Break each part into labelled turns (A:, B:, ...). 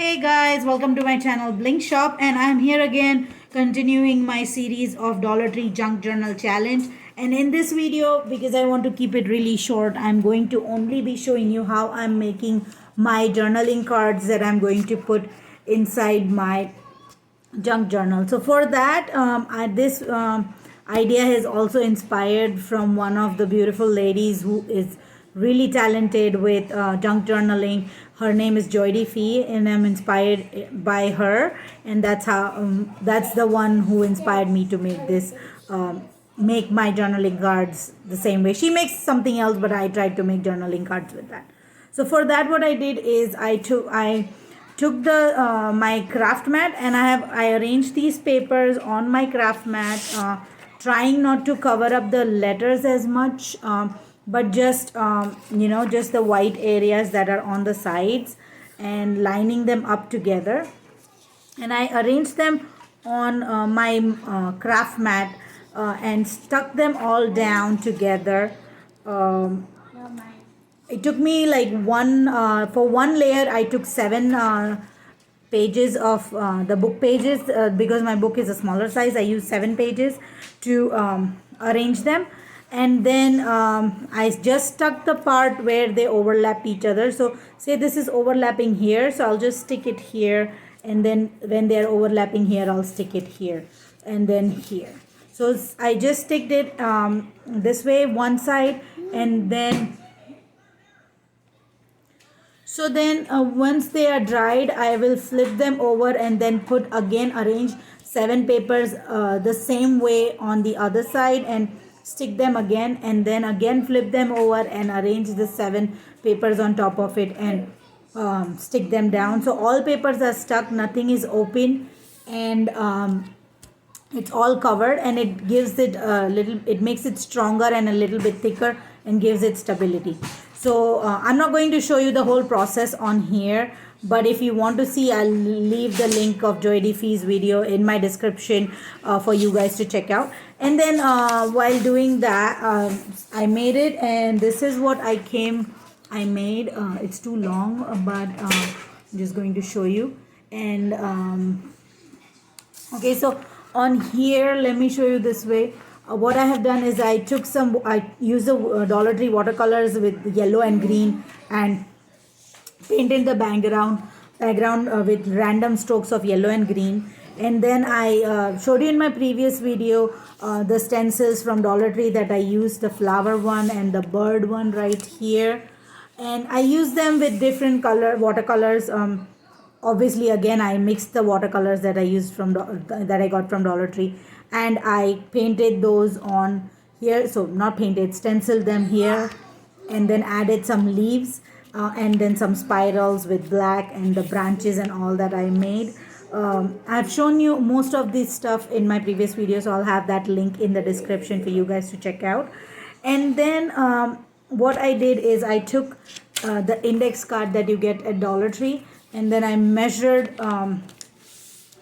A: Hey guys, welcome to my channel Blink Shop, and I'm here again continuing my series of Dollar Tree Junk Journal Challenge. And in this video, because I want to keep it really short, I'm going to only be showing you how I'm making my journaling cards that I'm going to put inside my junk journal. So for that, this idea has also inspired from one of the beautiful ladies who is really talented with junk journaling. Her name is Joydy Fee, and I'm inspired by her, and that's the one who inspired me to make my journaling cards the same way. She makes something else, but I tried to make journaling cards with that. So for that, what I did is I took the my craft mat, and I arranged these papers on my craft mat, trying not to cover up the letters as much, but just the white areas that are on the sides, and lining them up together. And I arranged them on my craft mat, and stuck them all down together. um, it took me like for one layer I took seven pages of the book pages, because my book is a smaller size. I use 7 pages to arrange them. And then I just stuck the part where they overlap each other. So say this is overlapping here, so I'll just stick it here, and then when they're overlapping here, I'll stick it here, and then here. So I just sticked it this way, one side, and then once they are dried, I will flip them over and then arrange 7 papers the same way on the other side, and stick them again, and then again flip them over and arrange the 7 papers on top of it, and stick them down. So all papers are stuck, nothing is open, and it's all covered, and it makes it stronger and a little bit thicker, and gives it stability. So I'm not going to show you the whole process on here, but if you want to see, I'll leave the link of Joydy Fee's video in my description for you guys to check out. And then while doing that, I made it, and this is what I made. It's too long, but I'm just going to show you. And okay, so on here, let me show you this way. What I have done is I used the Dollar Tree watercolors with yellow and green, and painted the background with random strokes of yellow and green. And then I showed you in my previous video the stencils from Dollar Tree that I used, the flower one and the bird one right here. And I used them with different color watercolors. Obviously, again, I mixed the watercolors that I used that I got from Dollar Tree, and I painted those on here. So not painted, stenciled them here, and then added some leaves, and then some spirals with black, and the branches and all that I made. I've shown you most of this stuff in my previous video, so I'll have that link in the description for you guys to check out. And then what I did is I took the index card that you get at Dollar Tree, and then I measured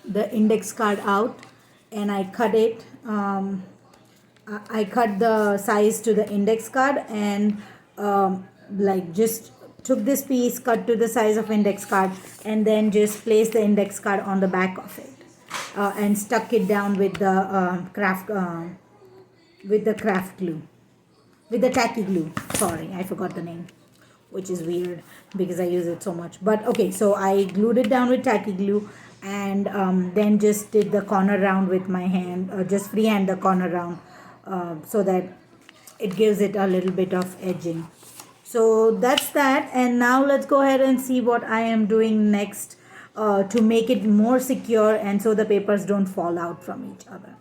A: the index card out, and I cut it. I cut the size to the index card, and just took this piece, cut to the size of index card, and then just placed the index card on the back of it, and stuck it down with the craft glue, with the tacky glue. Sorry, I forgot the name, which is weird because I use it so much. But okay, so I glued it down with tacky glue, and then just did the corner round with my hand, just freehand the corner round, so that it gives it a little bit of edging. So that's that. And now let's go ahead and see what I am doing next to make it more secure, and so the papers don't fall out from each other.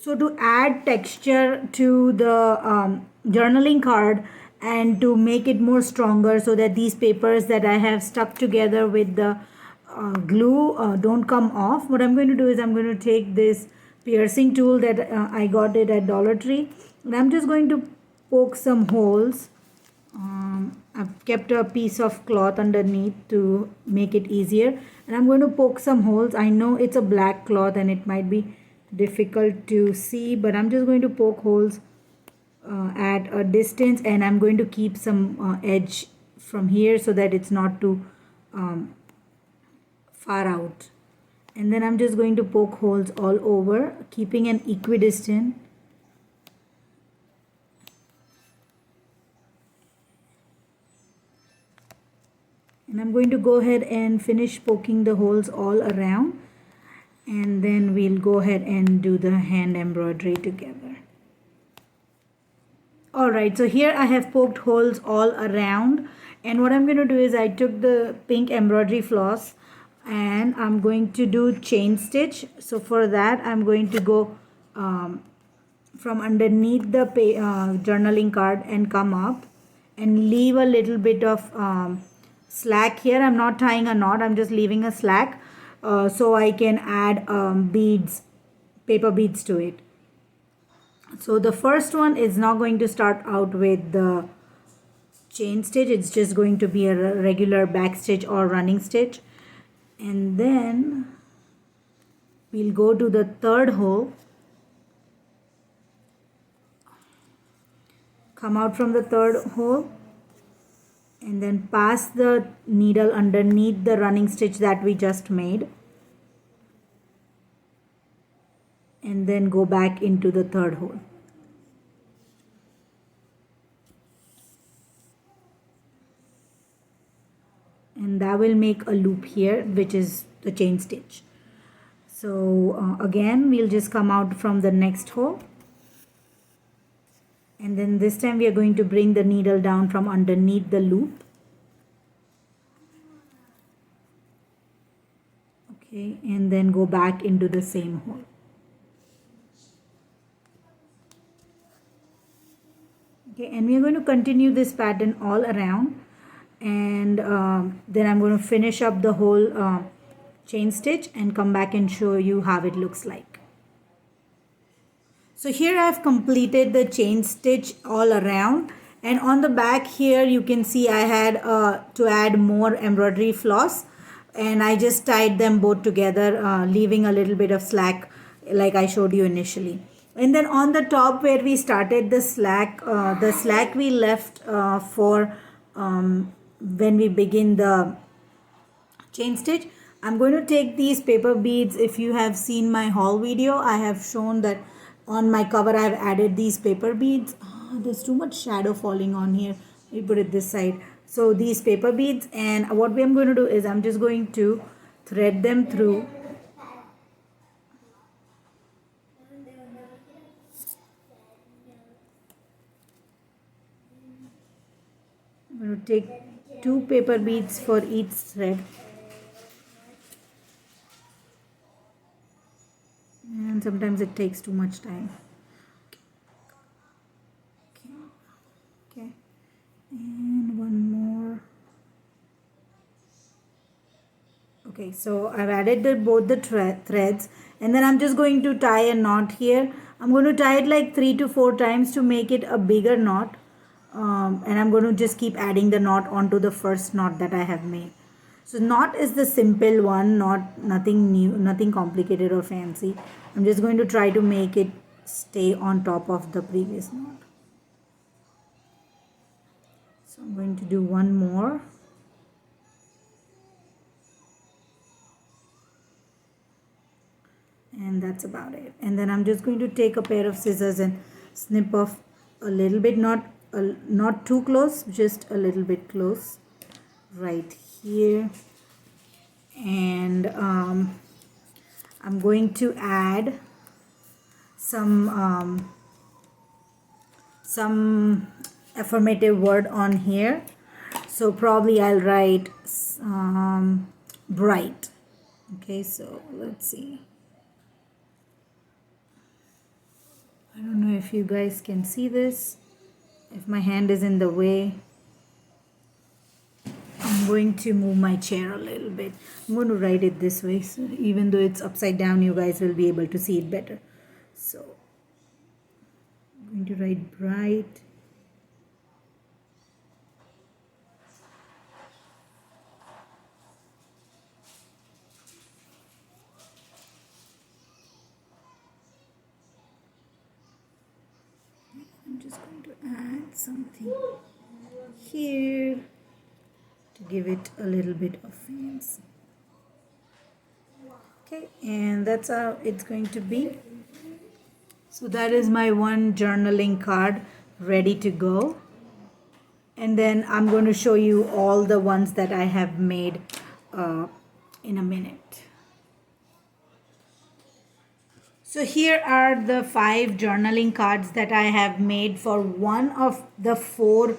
A: So to add texture to the journaling card, and to make it more stronger, so that these papers that I have stuck together with the glue don't come off, what I'm going to do is I'm going to take this piercing tool that I got it at Dollar Tree, and I'm just going to poke some holes. I've kept a piece of cloth underneath to make it easier, and I'm going to poke some holes. I know it's a black cloth and it might be difficult to see, but I'm just going to poke holes at a distance, and I'm going to keep some edge from here so that it's not too far out. And then I'm just going to poke holes all over, keeping an equidistant. And I'm going to go ahead and finish poking the holes all around, and then we'll go ahead and do the hand embroidery together. Alright, so here I have poked holes all around, and what I'm going to do is I took the pink embroidery floss and I'm going to do chain stitch. So for that I'm going to go from underneath the journaling card and come up and leave a little bit of slack here. I'm not tying a knot, I'm just leaving a slack so I can add beads, paper beads to it. So the first one is not going to start out with the chain stitch, it's just going to be a regular back stitch or running stitch. And then we'll go to the third hole, come out from the third hole, and then pass the needle underneath the running stitch that we just made, and then go back into the third hole. And that will make a loop here, which is the chain stitch. So again we'll just come out from the next hole, and then this time we are going to bring the needle down from underneath the loop. Okay, and then go back into the same hole. Okay, and we are going to continue this pattern all around, and then I'm going to finish up the whole chain stitch and come back and show you how it looks like. So here I have completed the chain stitch all around, and on the back here you can see I had to add more embroidery floss, and I just tied them both together, leaving a little bit of slack like I showed you initially. And then on the top where we started the slack we left for when we begin the chain stitch. I'm going to take these paper beads. If you have seen my haul video, I have shown that on my cover I have added these paper beads. There's too much shadow falling on here. We put it this side. So these paper beads, and what I'm going to do is I'm just going to thread them through. I'm going to take 2 paper beads for each thread, and sometimes it takes too much time. Okay, and one more. Okay, so I've added both the threads, and then I'm just going to tie a knot here. I'm going to tie it like 3 to 4 times to make it a bigger knot, and I'm going to just keep adding the knot onto the first knot that I have made. So knot is the simple one, nothing new, nothing complicated or fancy. I'm just going to try to make it stay on top of the previous knot. So I'm going to do one more. And that's about it. And then I'm just going to take a pair of scissors and snip off a little bit, not too close, just a little bit close right here. And I'm going to add some affirmative word on here. So probably I'll write bright. Okay, so let's see. I don't know if you guys can see this, if my hand is in the way. I'm going to move my chair a little bit. I'm going to write it this way, so even though it's upside down, you guys will be able to see it better. So I'm going to write bright. I'm just going to add something here to give it a little bit of fancy. Okay, and that's how it's going to be. So that is my one journaling card ready to go. And then I'm going to show you all the ones that I have made in a minute. So here are the 5 journaling cards that I have made for one of the 4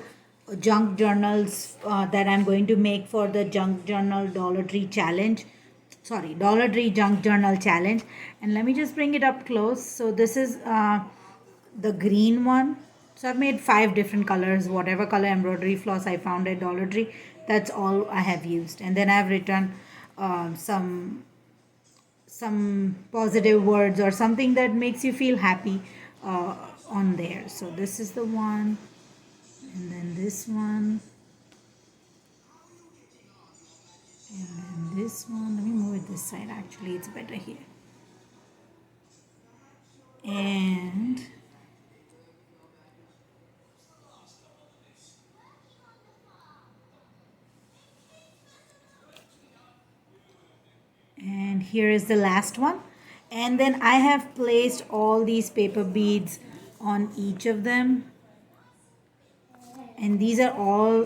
A: junk journals that I'm going to make for the Junk Journal Dollar Tree Challenge. Sorry, Dollar Tree Junk Journal Challenge. And let me just bring it up close. So this is the green one. So I've made 5 different colors, whatever color embroidery floss I found at Dollar Tree. That's all I have used. And then I've written some positive words or something that makes you feel happy on there. So this is the one, and then this one, and then this one. Let me move it this side, actually it's better here. And here is the last one. And then I have placed all these paper beads on each of them, and these are all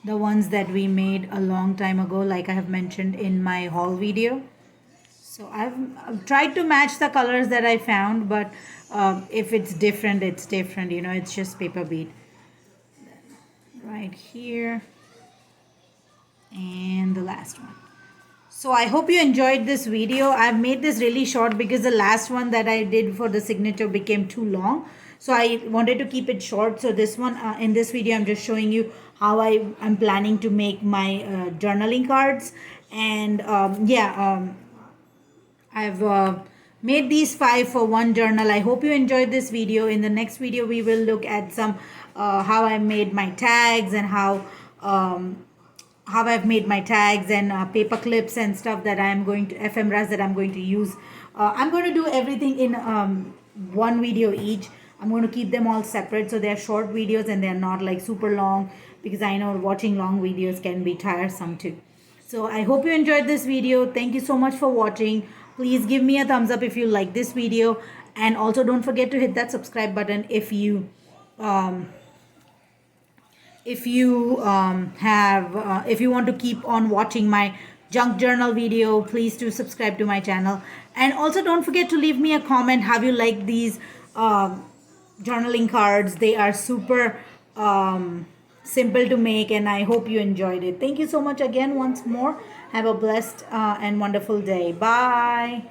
A: the ones that we made a long time ago, like I have mentioned in my haul video. So I've tried to match the colors that I found, but if it's different, it's different, you know, it's just paper bead. Right here, and the last one. So I hope you enjoyed this video. I've made this really short because the last one that I did for the signature became too long. So I wanted to keep it short. So this one, in this video, I'm just showing you how I'm planning to make my journaling cards. And I've made these 5 for one journal. I hope you enjoyed this video. In the next video, we will look at some how I made my tags and how I've made my tags and paper clips and stuff that I'm going to ephemeras that I'm going to use. I'm going to do everything in one video each. I'm going to keep them all separate, so they're short videos and they're not like super long, because I know watching long videos can be tiresome too. So I hope you enjoyed this video. Thank you so much for watching. Please give me a thumbs up if you like this video, and also don't forget to hit that subscribe button if you if you want to keep on watching my junk journal video. Please do subscribe to my channel, and also don't forget to leave me a comment. Have you liked these journaling cards? They are super simple to make, and I hope you enjoyed it. Thank you so much again once more. Have a blessed and wonderful day. Bye.